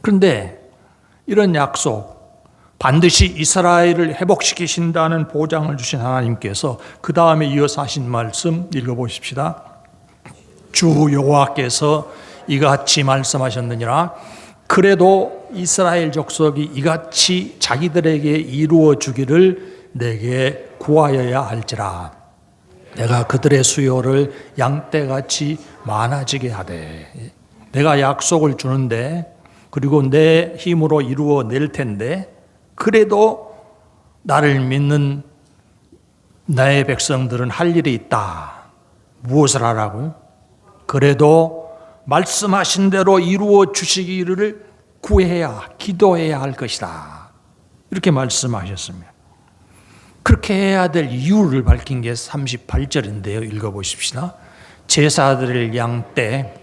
그런데 이런 약속, 반드시 이스라엘을 회복시키신다는 보장을 주신 하나님께서 그 다음에 이어서 하신 말씀 읽어보십시다. 주 여호와께서 이같이 말씀하셨느니라. 그래도 이스라엘 족속이 이같이 자기들에게 이루어 주기를 내게 구하여야 할지라. 내가 그들의 수요를 양떼같이 많아지게 하되. 내가 약속을 주는데 그리고 내 힘으로 이루어 낼 텐데 그래도 나를 믿는 나의 백성들은 할 일이 있다. 무엇을 하라고요? 그래도 말씀하신 대로 이루어 주시기를 구해야, 기도해야 할 것이다. 이렇게 말씀하셨습니다. 그렇게 해야 될 이유를 밝힌 게 38절인데요. 읽어보십시다. 제사드릴 양 때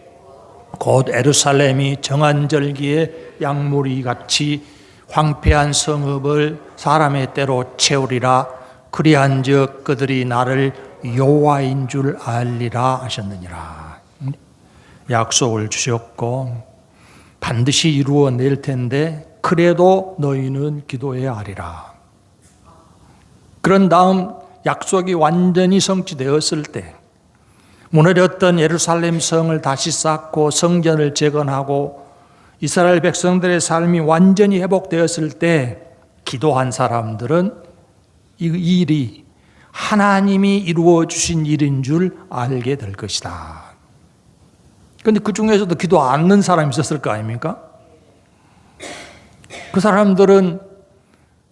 곧 예루살렘이 정한 절기에 양무리 같이 황폐한 성읍을 사람의 때로 채우리라. 그리한즉 그들이 나를 여호와인 줄 알리라 하셨느니라. 약속을 주셨고 반드시 이루어낼 텐데 그래도 너희는 기도해야 하리라. 그런 다음 약속이 완전히 성취되었을 때 무너졌던 예루살렘 성을 다시 쌓고 성전을 재건하고 이스라엘 백성들의 삶이 완전히 회복되었을 때 기도한 사람들은 이 일이 하나님이 이루어 주신 일인 줄 알게 될 것이다. 그런데 그 중에서도 기도 안 하는 사람이 있었을 거 아닙니까? 그 사람들은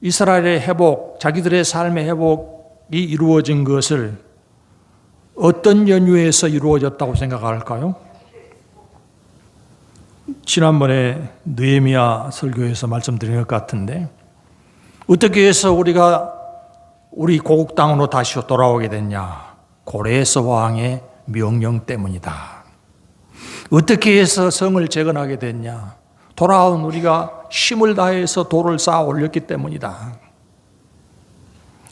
이스라엘의 회복, 자기들의 삶의 회복이 이루어진 것을 어떤 연유에서 이루어졌다고 생각할까요? 지난번에 느헤미야 설교에서 말씀드린 것 같은데 어떻게 해서 우리가 우리 고국 땅으로 다시 돌아오게 됐냐? 고레스 왕의 명령 때문이다. 어떻게 해서 성을 재건하게 됐냐? 돌아온 우리가 힘을 다해서 돌을 쌓아 올렸기 때문이다.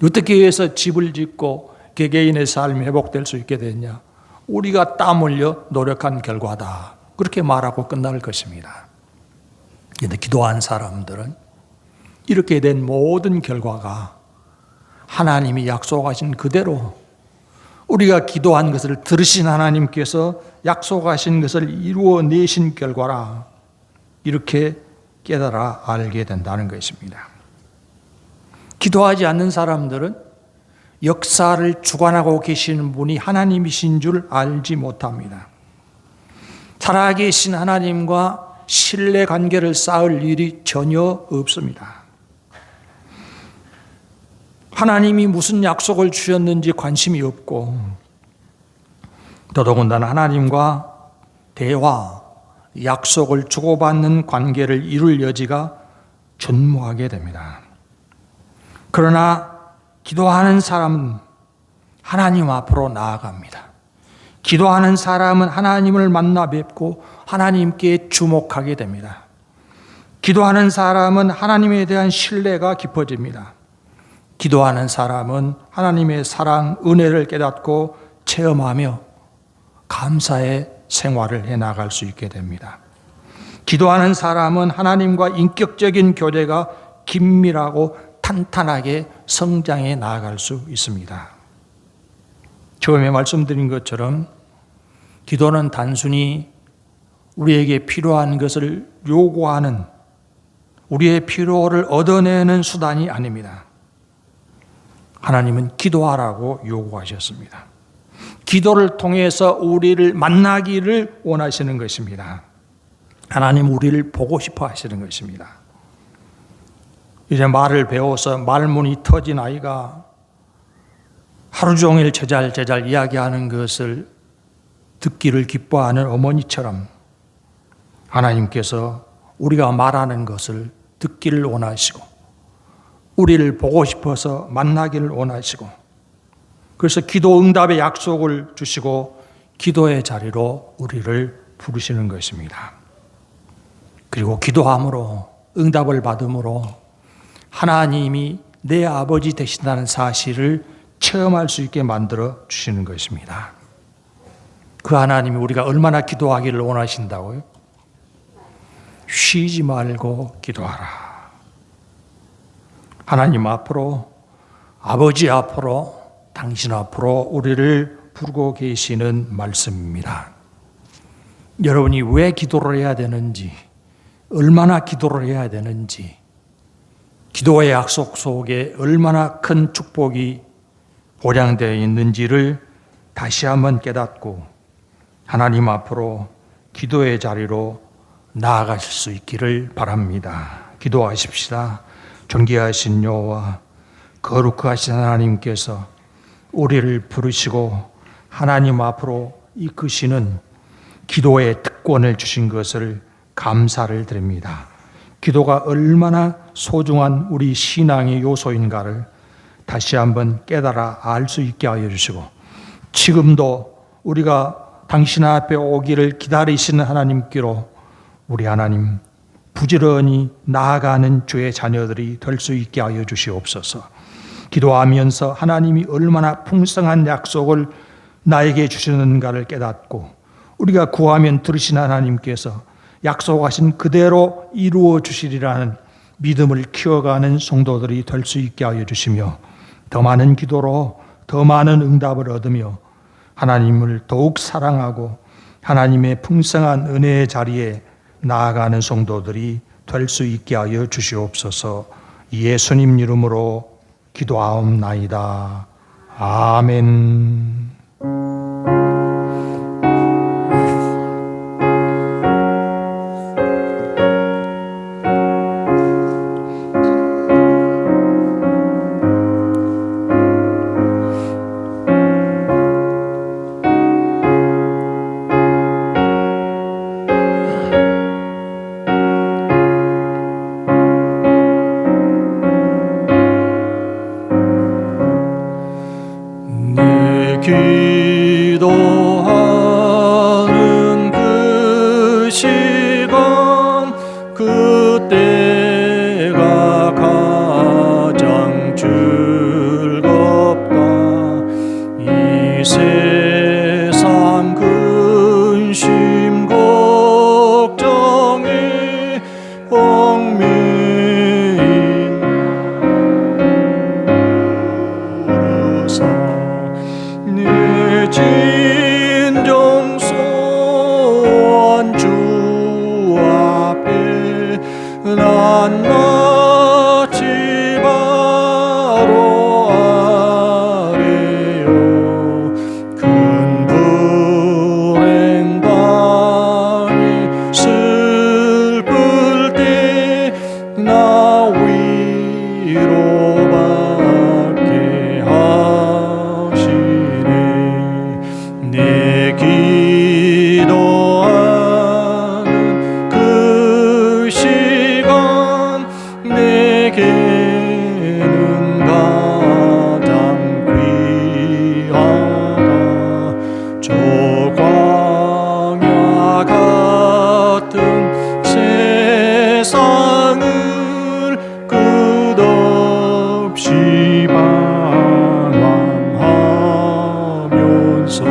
어떻게 해서 집을 짓고 개개인의 삶이 회복될 수 있게 됐냐? 우리가 땀 흘려 노력한 결과다. 그렇게 말하고 끝날 것입니다. 그런데 기도한 사람들은 이렇게 된 모든 결과가 하나님이 약속하신 그대로 우리가 기도한 것을 들으신 하나님께서 약속하신 것을 이루어내신 결과라. 이렇게 깨달아 알게 된다는 것입니다. 기도하지 않는 사람들은 역사를 주관하고 계시는 분이 하나님이신 줄 알지 못합니다. 살아계신 하나님과 신뢰 관계를 쌓을 일이 전혀 없습니다. 하나님이 무슨 약속을 주셨는지 관심이 없고 더더군다나 하나님과 대화, 약속을 주고받는 관계를 이룰 여지가 전무하게 됩니다. 그러나 기도하는 사람은 하나님 앞으로 나아갑니다. 기도하는 사람은 하나님을 만나 뵙고 하나님께 주목하게 됩니다. 기도하는 사람은 하나님에 대한 신뢰가 깊어집니다. 기도하는 사람은 하나님의 사랑, 은혜를 깨닫고 체험하며 감사의 생활을 해나갈 수 있게 됩니다. 기도하는 사람은 하나님과 인격적인 교제가 긴밀하고 탄탄하게 성장해 나아갈 수 있습니다. 처음에 말씀드린 것처럼 기도는 단순히 우리에게 필요한 것을 요구하는, 우리의 필요를 얻어내는 수단이 아닙니다. 하나님은 기도하라고 요구하셨습니다. 기도를 통해서 우리를 만나기를 원하시는 것입니다. 하나님 우리를 보고 싶어 하시는 것입니다. 이제 말을 배워서 말문이 터진 아이가 하루 종일 제잘제잘 이야기하는 것을 듣기를 기뻐하는 어머니처럼 하나님께서 우리가 말하는 것을 듣기를 원하시고 우리를 보고 싶어서 만나기를 원하시고 그래서 기도 응답의 약속을 주시고 기도의 자리로 우리를 부르시는 것입니다. 그리고 기도함으로 응답을 받음으로 하나님이 내 아버지 되신다는 사실을 체험할 수 있게 만들어 주시는 것입니다. 그 하나님이 우리가 얼마나 기도하기를 원하신다고요? 쉬지 말고 기도하라. 하나님 앞으로, 아버지 앞으로, 당신 앞으로 우리를 부르고 계시는 말씀입니다. 여러분이 왜 기도를 해야 되는지, 얼마나 기도를 해야 되는지, 기도의 약속 속에 얼마나 큰 축복이 보장되어 있는지를 다시 한번 깨닫고 하나님 앞으로 기도의 자리로 나아가실 수 있기를 바랍니다. 기도하십시다. 존귀하신 여호와, 거룩하신 하나님께서 우리를 부르시고 하나님 앞으로 이끄시는 기도의 특권을 주신 것을 감사를 드립니다. 기도가 얼마나 소중한 우리 신앙의 요소인가를 다시 한번 깨달아 알 수 있게 하여 주시고, 지금도 우리가 당신 앞에 오기를 기다리시는 하나님께로 우리 하나님 부지런히 나아가는 주의 자녀들이 될 수 있게 하여 주시옵소서. 기도하면서 하나님이 얼마나 풍성한 약속을 나에게 주시는가를 깨닫고, 우리가 구하면 들으신 하나님께서 약속하신 그대로 이루어 주시리라는 믿음을 키워가는 성도들이 될 수 있게 하여 주시며, 더 많은 기도로 더 많은 응답을 얻으며 하나님을 더욱 사랑하고 하나님의 풍성한 은혜의 자리에 나아가는 성도들이 될 수 있게 하여 주시옵소서. 예수님 이름으로 기도하옵나이다. 아멘. 기도하는 그 시간, 그때가 가장 즐겁다. 이 세상 근심 걱정에 얽매인 무르사 내 진정소원 주 앞에 낱낱이 바로 아래요. 큰 불행 당해 슬플 때 나 위로받게 하시네. 내 기도하는 그 시간, 내게는 가장 귀하다. 저 광야 같은 세상을 끝없이 방황하면서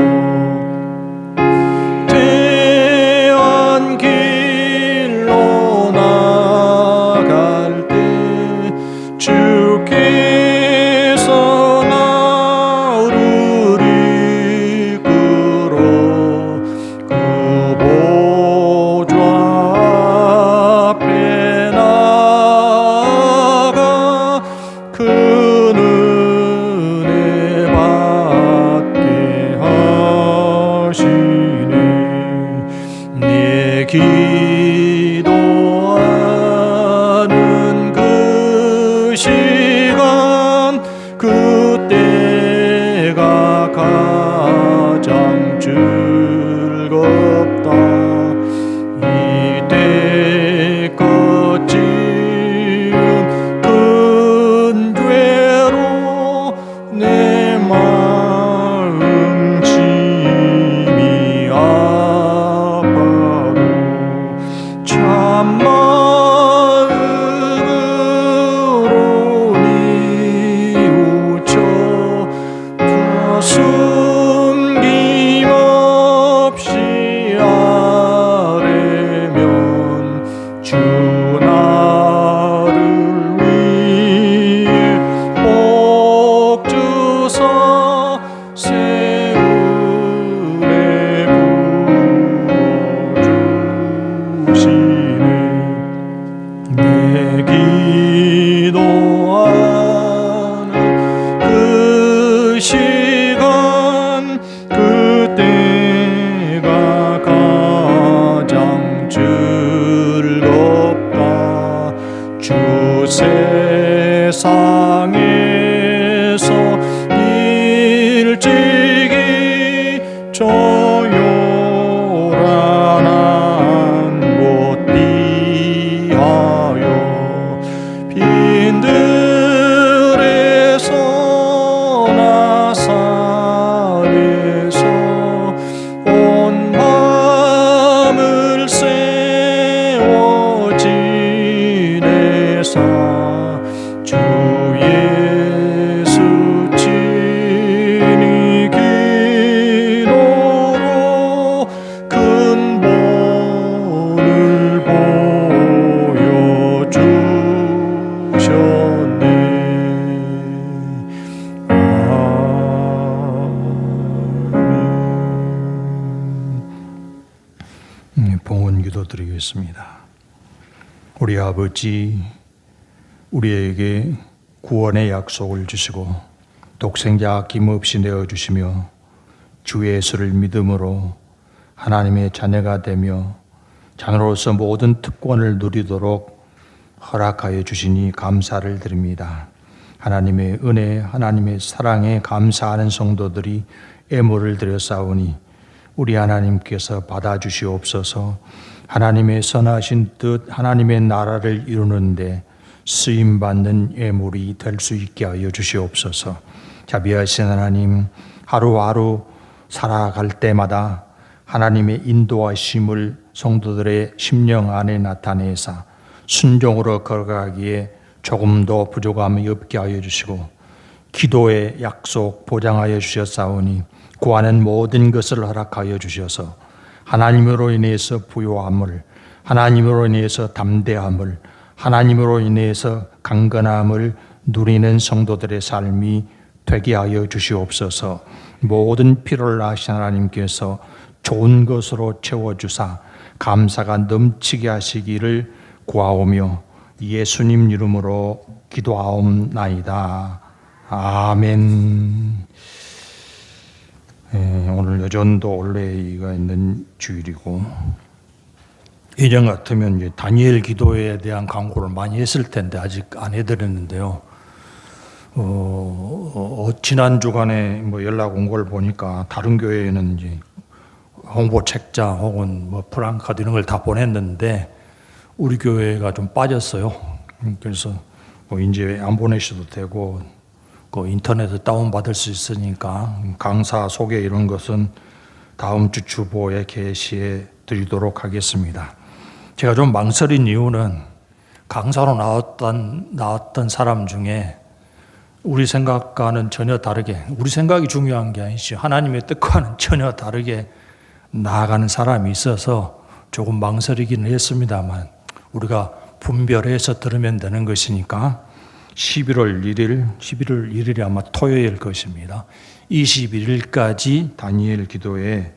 대안길로 나갈 때 주께서 나를 이끌어 그 보좌 앞에 나아가 그 은혜 받게 하시네. 내 기도하는 그 시간, 그때가 가장 즐겁다. 이때껏 지은 큰 죄로 내 마음 심히 아파도 참마음으로 뉘우쳐 다 숨김없이 아뢰면 주 나를 위해 복 주사 새 은혜 부어주시네. 내 기도하는 그 시간, 그때가 가장 즐겁다. 주 세상에서 일찍이 조요란한 곳 피하여 빈들에서 기도드리겠습니다. 우리 아버지, 우리에게 구원의 약속을 주시고 독생자 아낌없이 내어주시며 주 예수를 믿음으로 하나님의 자녀가 되며 자녀로서 모든 특권을 누리도록 허락하여 주시니 감사를 드립니다. 하나님의 은혜, 하나님의 사랑에 감사하는 성도들이 애물을 드렸사오니 우리 하나님께서 받아주시옵소서. 하나님의 선하신 뜻, 하나님의 나라를 이루는데 쓰임받는 애물이 될 수 있게 하여 주시옵소서. 자비하신 하나님, 하루하루 살아갈 때마다 하나님의 인도하심을 성도들의 심령 안에 나타내사 순종으로 걸어가기에 조금도 부족함이 없게 하여 주시고 기도의 약속 보장하여 주셨사오니 구하는 모든 것을 허락하여 주셔서 하나님으로 인해서 부요함을, 하나님으로 인해서 담대함을, 하나님으로 인해서 강건함을 누리는 성도들의 삶이 되게 하여 주시옵소서. 모든 필요를 아신 하나님께서 좋은 것으로 채워주사 감사가 넘치게 하시기를 구하오며 예수님 이름으로 기도하옵나이다. 아멘. 오늘 여전도 올레이가 있는 주일이고 예전 같으면 이제 다니엘 기도에 대한 광고를 많이 했을 텐데 아직 안 해드렸는데요. 지난 주간에 연락 온 걸 보니까 다른 교회에는 이제 홍보 책자 혹은 프랑카드 이런 걸 다 보냈는데 우리 교회가 좀 빠졌어요. 그래서 이제 안 보내셔도 되고 인터넷에 다운 받을 수 있으니까 강사 소개 이런 것은 다음 주 주보에 게시해 드리도록 하겠습니다. 제가 좀 망설인 이유는 강사로 나왔던 사람 중에 우리 생각과는 전혀 다르게, 우리 생각이 중요한 게 아니지 하나님의 뜻과는 전혀 다르게 나아가는 사람이 있어서 조금 망설이기는 했습니다만 우리가 분별해서 들으면 되는 것이니까 11월 1일이 아마 토요일 것입니다. 21일까지 다니엘 기도에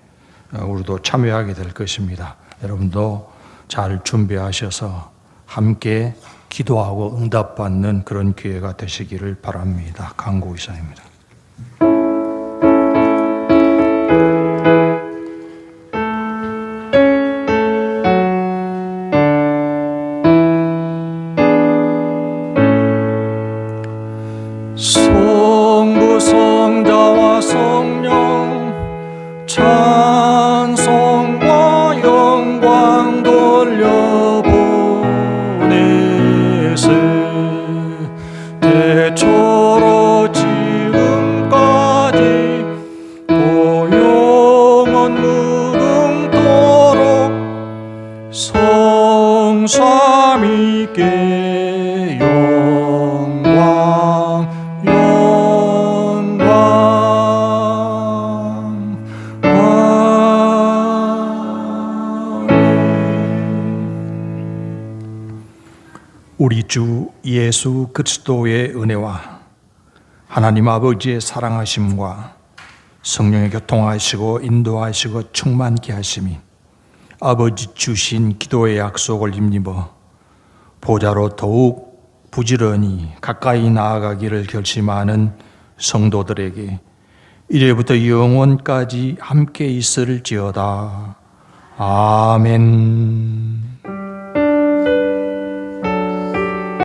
우리도 참여하게 될 것입니다. 여러분도 잘 준비하셔서 함께 기도하고 응답받는 그런 기회가 되시기를 바랍니다. 강구 이사입니다. 성부 성자와 성령 찬송과 영광 돌려보내세 대초로 지금까지 보영원 무궁토록 성삼위께 영광 우리 주 예수 그리스도의 은혜와 하나님 아버지의 사랑하심과 성령의 교통하시고 인도하시고 충만케 하심이 아버지 주신 기도의 약속을 힘입어 보좌로 더욱 부지런히 가까이 나아가기를 결심하는 성도들에게 이제부터 영원까지 함께 있을지어다. 아멘.